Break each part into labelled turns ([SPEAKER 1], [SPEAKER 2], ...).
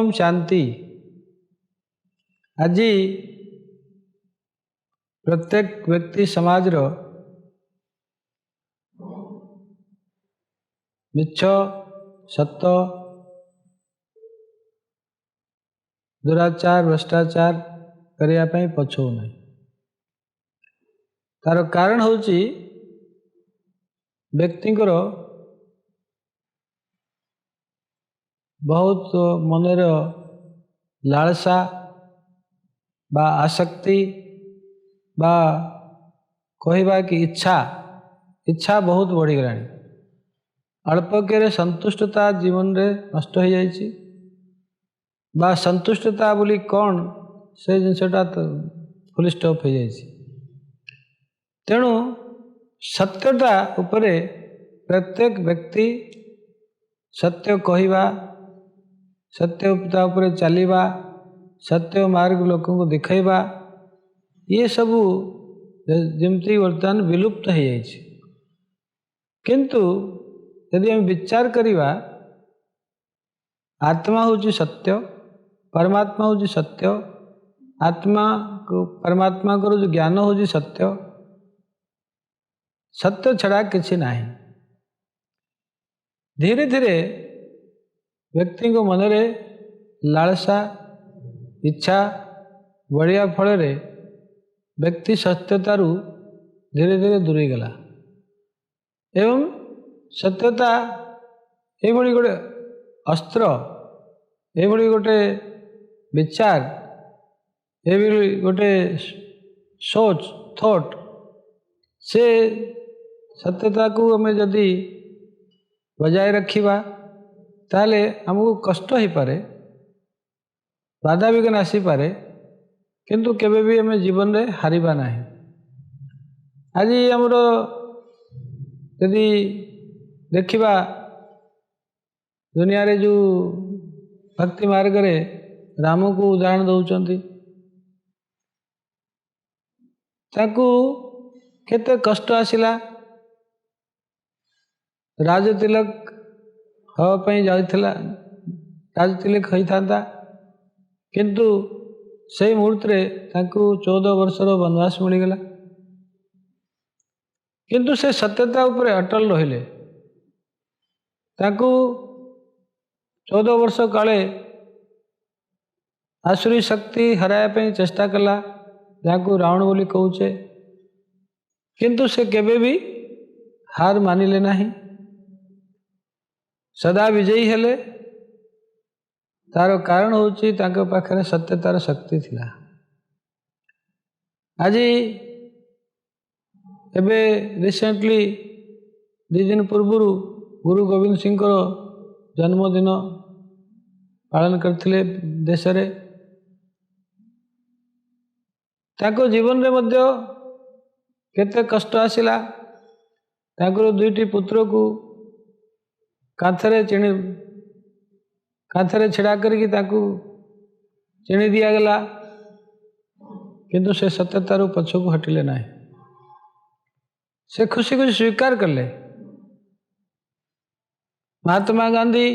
[SPEAKER 1] एवं शांति। आज प्रत्येक व्यक्ति समाज रो मिछ सत्य दुराचार भ्रष्टाचार करने पछौ नहीं। तार कारण होची व्यक्तिंकर बहुत मनर लालसा बा आसक्ति बा कहवा कि इच्छा बहुत बढ़ीगलानी। अल्पके संतुष्टता जीवन रे नष्ट हो जाइए बा संतुष्टता बोली कौन से जिनसटा फुल स्टॉप हो जाइए। तेणु सत्यता उपरे प्रत्येक व्यक्ति सत्य कहवा सत्यता उपरे चलवा सत्य मार्ग लोक को दिखाइबा ये सबू जमती वर्तमान विलुप्त हो जाइए। किंतु यदि हम विचार करिवा आत्मा हूँ सत्य परमात्मा हूँ सत्य आत्मा को परमात्मा को जो ज्ञान हूँ सत्य सत्य छड़ा किसी ना। धीरे धीरे व्यक्ति को मन रे लालसा इच्छा बढ़िया फल व्यक्ति सत्यतारू धीरे धीरे दूरी गला एवं सत्यता ये गोटे अस्त्र ये गोटे विचार ये गोटे सोच थॉट से सत्यता को हमें जदि बजाय रखिबा ताले हमको कष्ट ही पारे बाधा विघ्न आसी पारे किंतु केबे भी हमें जीवन रे हारिबा नहीं। आज आमर यदि देखिबा दुनिया रे जो भक्ति मार्ग रे राम को उदाहरण दौरान ताकू केते कष्ट आसिला राजतिलक हवाई जाइथिला राजतिलक होता किंतु से मुहूर्त रे ताकू 14 वर्षर वनवास मिलगला किंतु से सत्यता उपरे अटल रहिले ताकू 14 वर्ष काले आसुरी शक्ति हराया चेष्टा कला जहाँ रावण बोली कहूचे किंतु से केबे भी हार मानिले नहीं सदा विजयी हेले। तार कारण होची ताके पाखरे सत्यतार शक्ति थिला। आज एबे रिसेंटली 2 दिन पूर्व गुरु गोविंद सिंह को जन्मदिन पालन करथिले देश रे। ताको जीवन रे मध्य केते कष्ट आसिला ताकर 2टी पुत्र को कांथरे छिड़ा करके ताकू चिणी दिया गला किंतु से सत्यतार पछकू हटिले ना से खुशी खुशी स्वीकार करले। महात्मा गांधी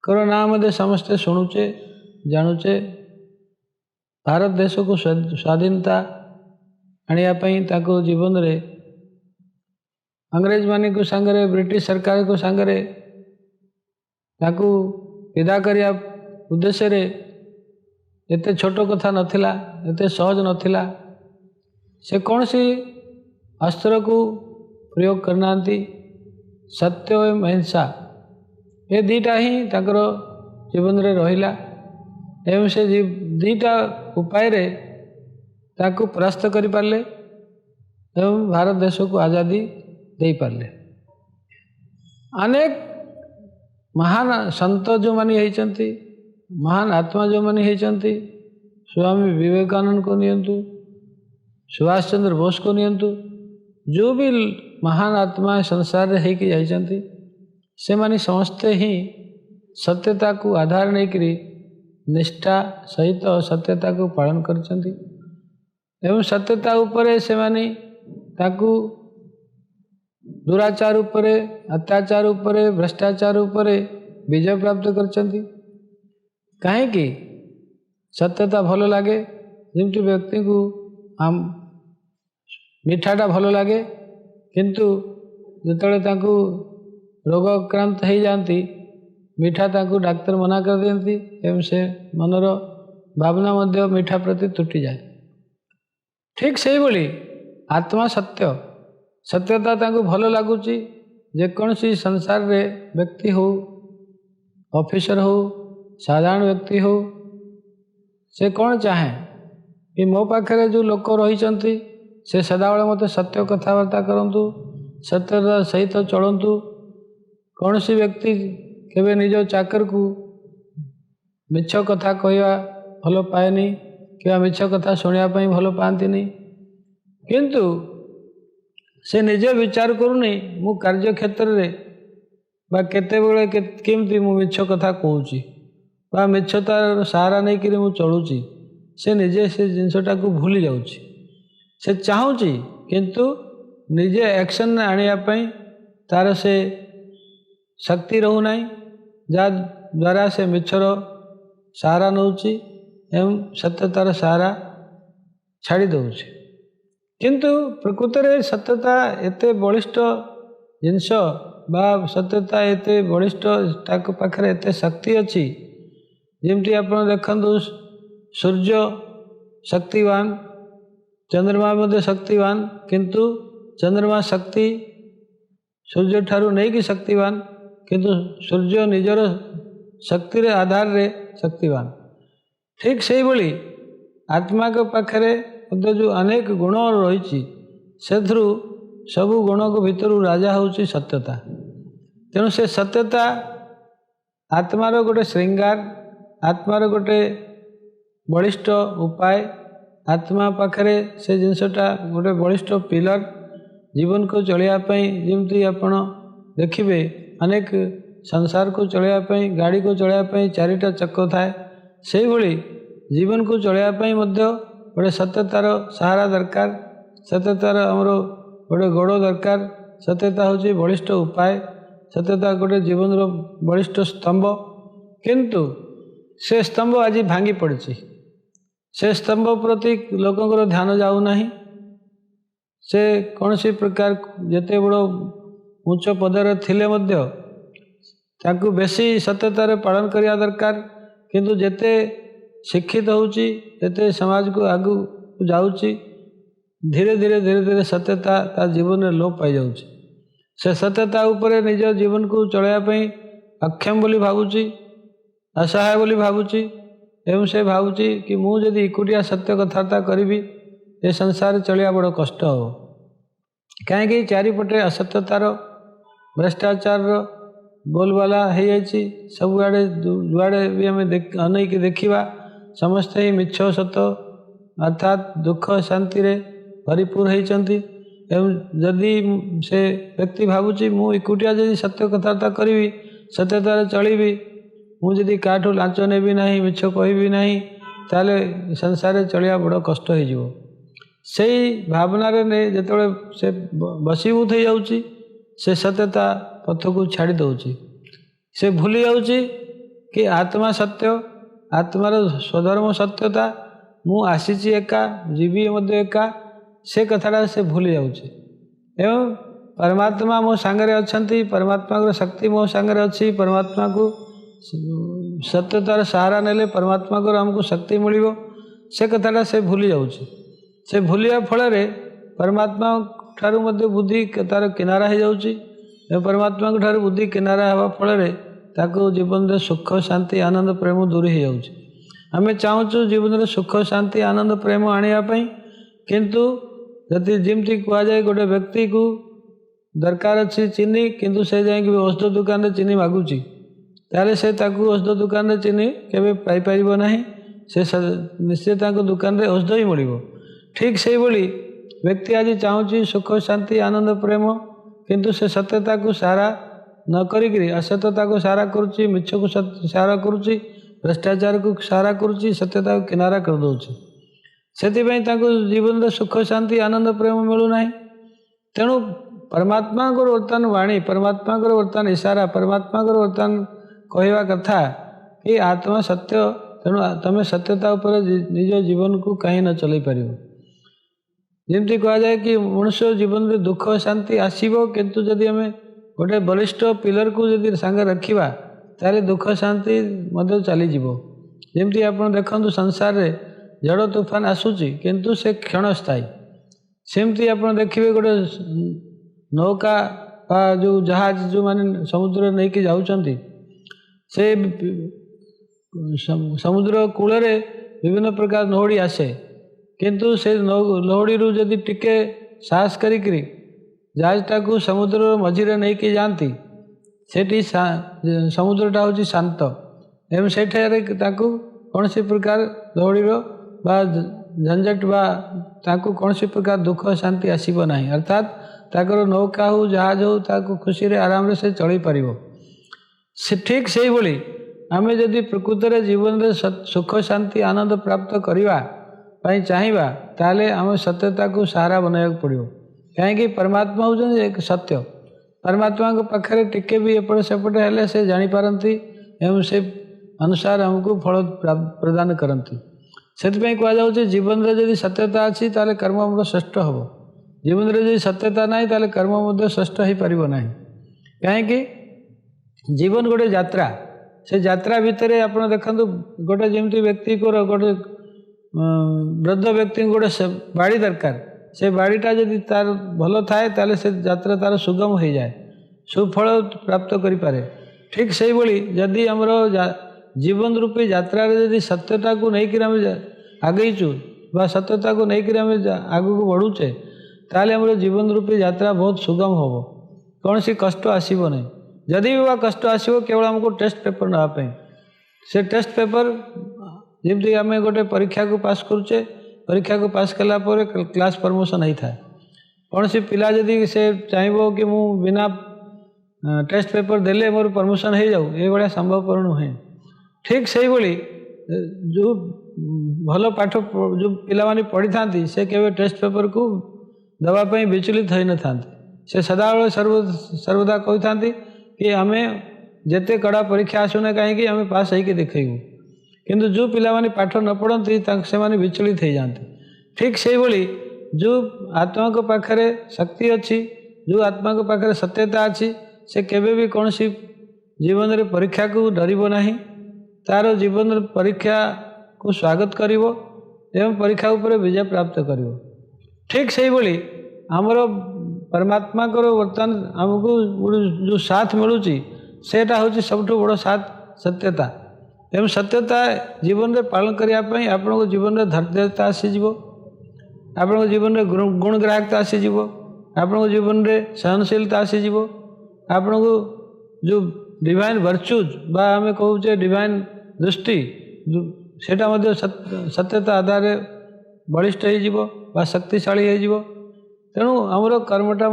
[SPEAKER 1] को नाम समस्ते शुणुचे जानुचे भारत देश को स्वाधीनता आने ताको जीवन रे अंग्रेज मानी को सांगरे ब्रिटिश सरकार को सांगरे ताकू विदा करिया उद्देश्य रे एते छोट कथा नथिला एते सहज नथिला से कौन सी अस्त्र को प्रयोग करना सत्य एवं अहिंसा ये दीटा ही ताकर जीवन रे रहिला एवं से दीटा उपाय रे ताकू परास्त करि पारले एवं भारत देश को आज़ादी दे पारले। अनेक महान संत जो मानी होती महान आत्मा जो मानी होती स्वामी विवेकानंद को नियंतु सुभाष चंद्र बोस को नियंतु जो भी महान आत्मा संसार रे होइकी जाइछंती से मानी समस्ते ही सत्यता को आधार नहीं करी निष्ठा सहित सत्यता को पालन करछंती एवं सत्यता उपरे से मानी ताकू दुराचार उपरे अत्याचार उपरे भ्रष्टाचार उपरे विजय प्राप्त करछंती कहीं सत्यता भल लगे जमती व्यक्ति को आम मिठाटा भल लगे किंतु जितेबाला रोग आक्रांत हो जाती मिठा ताकू डाक्तर मना कर दियंती एवं से मनर भावना मध्य मिठा प्रति तुटी जाए। ठीक से ही आत्मा सत्य सत्यता ताकू भल लगुच जेकोसी संसार रे व्यक्ति हो ऑफिसर हो साधारण व्यक्ति हो से कौन चाहे कि मो पाखे जो लोक रही से सदाबले मत सत्य कथबार्ता करंतु सत्यता सहित चलतु कौन सी व्यक्ति केवे निज चाकर को मिछ कथा कहवा भल पाएनी कि मिछ कथा शुणापी भल पाती किंतु से निजे विचार करूनी मु कार्य क्षेत्र में केतेबेले केमती मु मिछ कथा कहूँ मिछतार सहारा नहीं कि चलुची से निजे से जिनसटा को भूली जाऊँगी से चाहूँगी किंतु निजे एक्शन आने तार से शक्ति रहूना जहाँ द्वारा से मिछर सहारा नौची एवं सत्यतार सहारा छाड़ी दौची किंतु प्रकृत में सत्यता एते बलिष्ठ जिनस बा सत्यता एते बलिष्ठ पाखे एते शक्ति अच्छी जमती आप देखु सूर्य शक्तिवान चंद्रमा मध्य शक्तिवान किंतु चंद्रमा शक्ति सूर्य ठारू नहीं कि शक्तिवान किंतु सूर्य निजर शक्ति आधार रे शक्तिवान। ठीक से ही आत्मा के पाखे जो अनेक गुण रही से सबु गुण को भितर राजा हूँ सत्यता तेणु से सत्यता आत्मार गोटे श्रृंगार आत्मार गोटे बलिष्ठ उपाय आत्मा पाखे से जिनसटा गोटे बलिष्ठ पिलर जीवन को चलवाई जमती आपण देखिए अनेक संसार को चलवाई गाड़ी को चलवाई चारिटा चक्र थाए से भली जीवन को चलवाई गोटे सत्यतार सहारा दरकार सत्यतार आमर गोटे गोड़ दरकार सत्यता हूँ बलिष्ठ उपाय सत्यता गोटे जीवन बलिष्ठ स्तंभ किंतु से स्तंभ आज भांगी पड़ी से स्तंभ प्रति लोकंर ध्यान जाऊना से कौन सी प्रकार जिते बड़ उच्च पदर थिले मध्य ताकू बेसी सत्यतार पालन करिया दरकार किंतु जेते शिक्षित होउची जेते समाज को आगू जाउची धीरे धीरे सत्यता ता जीवन में लोप पाई जाउची से सत्यता उपरे निज जीवन को चलाइवाई अक्षम बोली भावुची असहाय बोली भावुची एवं से भावुची कि मु जदि एकुटिया सत्य कथबार्ता करी ये संसार चलिया बड़ कष्ट हो कहीं चारिपटे असत्यतार भ्रष्टाचार बोलबाला हो जाइए सबुआड़े जुआड़े भी आम अनेक देखा समस्ते ही मिछ सत अर्थात दुख शांति रे भरपूर होती एवं जदि से व्यक्ति भावुची मु एकुटिया जदि सत्य कथबार्ता करी सत्यतार चलि मुझे काठू लांच नेबी ना मिछ कहबी ना ताले संसार चलिया बड़ कष्ट हो से भावनार जो से बसीभूत हो जाऊँगी से सत्यता पथ को छाड़ी दौची से भूली जाऊँगी कि आत्मा सत्य आत्मार स्वधर्म सत्यता मु आसीची एका जीवी मध्य एका से कथाटा से भूली जाऊँगी एवं परमात्मा मो सांगरे अच्छी परमात्मा को शक्ति मो सांगरे अच्छी परमात्मा को सत्यतार सहारा नेले परमात्मा को आमको शक्ति मिल से कथाटा से भूली जाऊँगी से भूलिया फल परमात्मा ठारू मध्य बुद्धि तार किनारा हो जाऊँगी परमात्मा ठारू बुद्धि किनारा हवा फल ताको जीवन में सुख शांति आनंद प्रेम दूरी हो जाऊँगी आम चाहूँ जीवन में सुख शांति आनंद प्रेम आने किंतु जदि जमती कहुए गोटे व्यक्ति को दरकार अच्छी चीनी किंतु से जाए औषध दुकान में चीनी मागुची ताले से ताकू औषध दुकान में चीनी केवे पाई पारिबो नाही से निश्चित दुकान में औषध ही मिल ठीक से भली व्यक्ति आज चाहूँगी सुख शांति आनंद प्रेम किंतु से सत्यता को सहारा न करी असत्यता को सहारा करुच्ची मिछ को सहारा करुच्ची भ्रष्टाचार को सहारा करुच्ची सत्यता को किनारा कर दूची से जीवन में सुख शांति आनंद प्रेम मिलूना तेणु परमात्मा को वर्तमान वाणी परमात्मा को वर्तमान इशारा परमात्मा को वर्तमान कहवा कथा कि आत्मा सत्य, तेणु तुम सत्यता उपर निज जीवन को कहीं न चल पार। जमती कह जाए कि मनुष्य जीवन में दुख शांति आसो, किंतु जदि आम गोटे बलिष्ठ पिलर को जदि सांगे रखा ताले दुख शांति चलीज। जमती आप देखु संसार रे झड़ तूफान आसूची किंतु से क्षणस्थायी। सेमती आप देखिए गोटे नौका बा जो जहाज जो माने समुद्र नहीं कि जाउछंती, से समुद्र कूल रे विभिन्न प्रकार लहड़ी आसे, किंतु से लहड़ी रू जदि टिके साहस करी जहाजटा को समुद्र मझीरे नहीं कि जाती, सेठी समुद्रटा हूँ शांत एवं सेठारे कौन सी प्रकार लहड़ी बा झंझट बा ताकू कौन सी प्रकार दुख शांति आसब ना। अर्थात ताकर नौका हो जहाज हो ताकू खुशी रे आराम से चल पार। से ठीक से ही आम जदि प्रकृत रे जीवन रे सुख शांति आनंद प्राप्त करने चाहिए ताले आम सत्यता को सहारा बनाया पड़ो। कहीं परमात्मा हूँ एक सत्य, परमात्मा को पाखे टिके भी एपटे सेपटे हेले से जानीपारती एवं से अनुसार हमको फल प्रदान करती। से कहुचे जीवन में जब सत्यता अच्छी ताले कर्म मोर श्रेष्ठ हम। जीवन में जब सत्यता ना ताले कर्म श्रेष्ठ हो पार ना। कहीं जीवन गोटे यात्रा, से यात्रा भितर आप देखु गोटे जमी व्यक्ति को गोटे वृद्ध व्यक्ति गोटे बाड़ी दरकार, से बाड़ीटा जब तार भल थाए ताले से यात्रा तार सुगम हो जाए, सुफल प्राप्त करें। ठीक से ही जदि आमर जीवन रूपी यात्रा यदि सत्यता को लेकर आम आगईचु बा सत्यता को लेकर आम आग को बढ़ुचे ताले आम जीवन रूपी यात्रा बहुत सुगम हम, कौन सी कष्ट आसब नहीं। जदि भी वह कष्ट आसो केवल आमको टेस्ट पेपर नापी, से टेस्ट पेपर जमी आम गोटे परीक्षा को पास करुचे, परीक्षा को पास कला क्लास प्रमोशन होता है। कौन सी पिला जदि से चाहब कि मु बिना टेस्ट पेपर देले मोर प्रमोशन हो जाऊ, ये भाया संभवपर नुहे। ठीक से ही जो भल पाठ जो पिला माने पढ़ी था से केवे टेस्ट पेपर को दवापाई विचलित हो न था। से सदाबले सर्वदा कही था कि आम जिते कड़ा परीक्षा आसुना कहीं आम पास होकर देखू, किंतु जो पिला माने पाठ न पढ़ती से माने विचलित हो जाते। ठीक से ही जो आत्मा को पाखरे शक्ति अच्छी, जो आत्मा को पाखरे सत्यता अच्छी, से केवे भी कौन सी जीवन रे परीक्षा को डरब नहीं, तार जीवन परीक्षा को स्वागत करिवो एवं परीक्षा उपर विजय प्राप्त करिवो। ठीक से ही आमर परमात्मा को बर्तमान आमको जो साथ मिलूँ सेटा हूँ सब बड़ साथ सत्यता। एवं सत्यता जीवन में पालन करने आपको जीवन में धैर्यता आसीज, आप जीवन में गुणग्राहकता आसीज, आप जीवन में सहनशीलता आसीज, आपन को जो डिवाइन वर्चुज बा आम कहूचे डिवाइन दृष्टि सेटा मध्य सत्यता आधार बलिष्ठ हो शक्तिशाली हो। तेणु आमर कर्मटा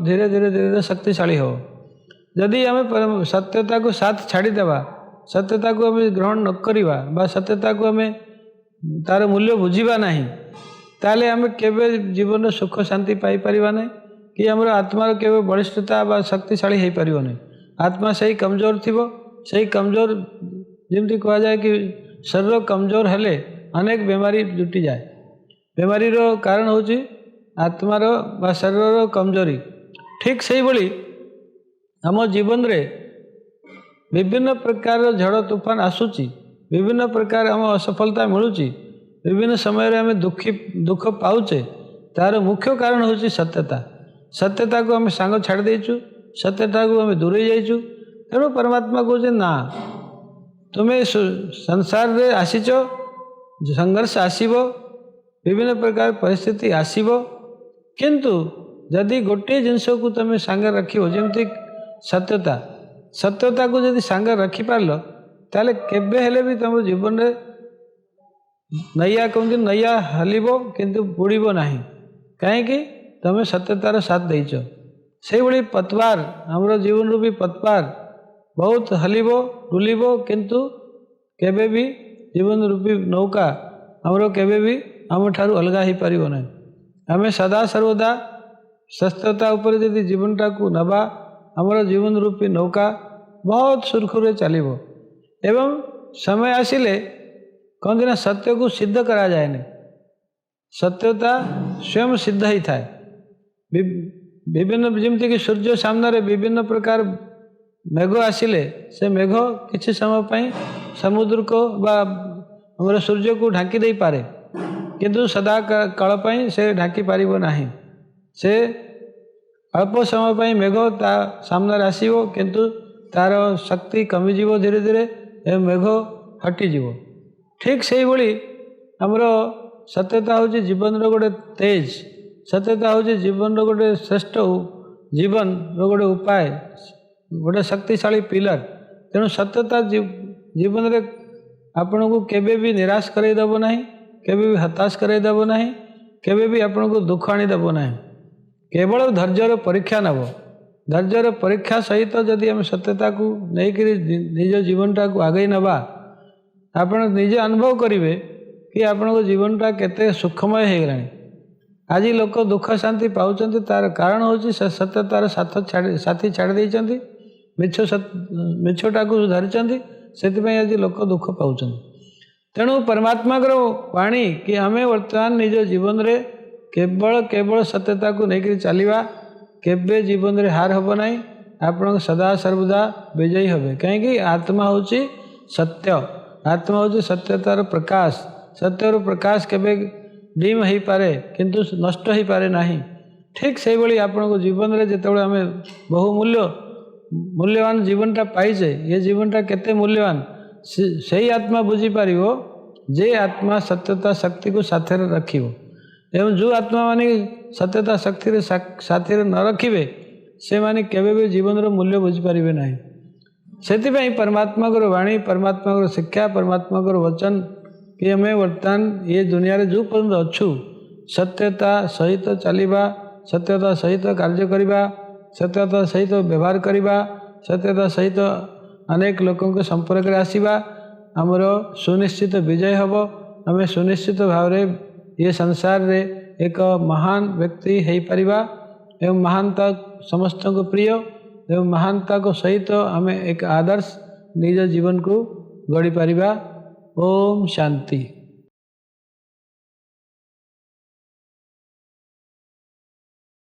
[SPEAKER 1] धीरे धीरे धीरे शक्तिशाली हो। जदि आम सत्यता को साथ छाड़ीदेवा, सत्यता को आम ग्रहण न करवा बा सत्यता को आम तार मूल्य बुझा ना, ताले आम केवे जीवन सुख शांति पाई परिबा नहीं कि आमर आत्मार केवे बलिष्ठता बा शक्तिशाली हो पार नहीं। आत्मा सही कमजोर थी, सही कमजोर जमती कह जाए कि शरीर कमजोर हेले अनेक बेमारी जुटी जाए। बेमारी रो कारण होची आत्मार बा शरीर कमजोरी। ठीक से ही आम जीवन रे विभिन्न प्रकार झड़ तूफान आसूची, विभिन्न प्रकार आम असफलता मिलूची, विभिन्न समय आम दुख पाऊचे, तार मुख्य कारण होची सत्यता। सत्यता को आम सांग छाड़ देचु, सत्यता को आम दूरे जाइचु। तेणु परमात्मा कहते ना तुम्हें संसार रे आसीच, संघर्ष आसीबो, विभिन्न प्रकार परिस्थिति आसीबो, किंतु जदि गोटे जिनस को तुम सांगे रखियो जमती सत्यता, सत्यता को जदि सांगे रखिपार ताले केबे हेले भी तुम जीवन रे नैया कहते नैया हलिबो किंतु बुड़ीबो नहीं, कहीं तुम सत्यतार साथ देच। से भाई पतवार आमर जीवन रूपी पतवार बहुत हलिबो डुलिबो किंतु केबे भी जीवन रूपी नौका आमर केबे भी आम ठारू अलगा हो पार नहीं। आम सदा सर्वदा सत्यता उपर यदि जीवनटा को नबा आमर जीवन रूपी नौका बहुत सुरखुरे चलिबो एवं समय आसिले कहते ना सत्य को सिद्ध करा जाए नहीं, सत्यता स्वयं सिद्ध ही थाए। विभिन्न जमती कि सूर्य सामने विभिन्न प्रकार मेघ आसिले से मेघ किसी समय पर समुद्र को बा हमर सूर्य को ढांकी दे पारे, किंतु सदा काल पर से ढांकी पारिबो नाही। से अल्प समय पर मेघ ता सामने आसीबो किंतु तार शक्ति कमिजिवो धीरे धीरे ए मेघ हटिजिवो। ठीक से भली हमर सत्यता हूँ जीवन गोटे तेज, सत्यता हूँ जीवन गोटे श्रेष्ठ जीवन गोटे उपाय, गोटे शक्तिशाली पिलर। तेणु सत्यता जीवन रे आपण को केबे भी निराश करदेव ना, केबे भी हताश करदेव ना, केबे भी आपण को दुख आनीदेव ना। केवल धैर्यर परीक्षा नब, धैर्यर परीक्षा सहित जदि आम सत्यता को लेकर निज जीवनटा को आगे नवा, आपण निजे अनुभव करेंगे कि आपण जीवनटा केते सुखमय हो गलानी। आज लोक दुख शांति पाँच तार कारण हूँ सत्यतार साथी छाड़ देती, मिछटा को धरी से आज लोक दुख पाँच। तेणु परमात्मा वाणी कि आम वर्तमान निज जीवन रे केवल केवल सत्यता को लेकर चलवा, केबे जीवन रे हार हम ना, आपण सदा सर्वदा विजयी हे। कहीं आत्मा हूँ सत्य, आत्मा हूँ सत्यतार प्रकाश। सत्यर प्रकाश केबे डिम हो पारे किंतु नष्ट हो पारे नहीं। ठीक से भाई आपण को जीवन रे जिते आम बहुमूल्य मूल्यवान जीवनटा पाइचे, ये जीवनटा केते मूल्यवान से आत्मा बुझीपार जे आत्मा सत्यता शक्ति को साथे रखिबो। एवं जो आत्मा माने सत्यता शक्ति साथी न रखिबे से माने केबे भी जीवन रो मूल्य बुझीपारे नहीं। से परमात्मा को वाणी, परमात्मा को शिक्षा, परमात्मा को वचन कि आम वर्तमान ये दुनिया रे जो पर्यंत अच्छु सत्यता सहित चलवा, सत्यता सहित कार्य करवा, सत्यता सहित व्यवहार करवा, सत्यता सहित अनेक लोकों के संपर्क में आसवा, आमर सुनिश्चित विजय हम। आम सुनिश्चित भाव में ये संसार रे एक महान व्यक्ति हो पारिबा एवं महानता समस्त को प्रिय एवं महानता को सहित आम एक आदर्श निज जीवन को गढ़ी पारिबा। ओम शांति।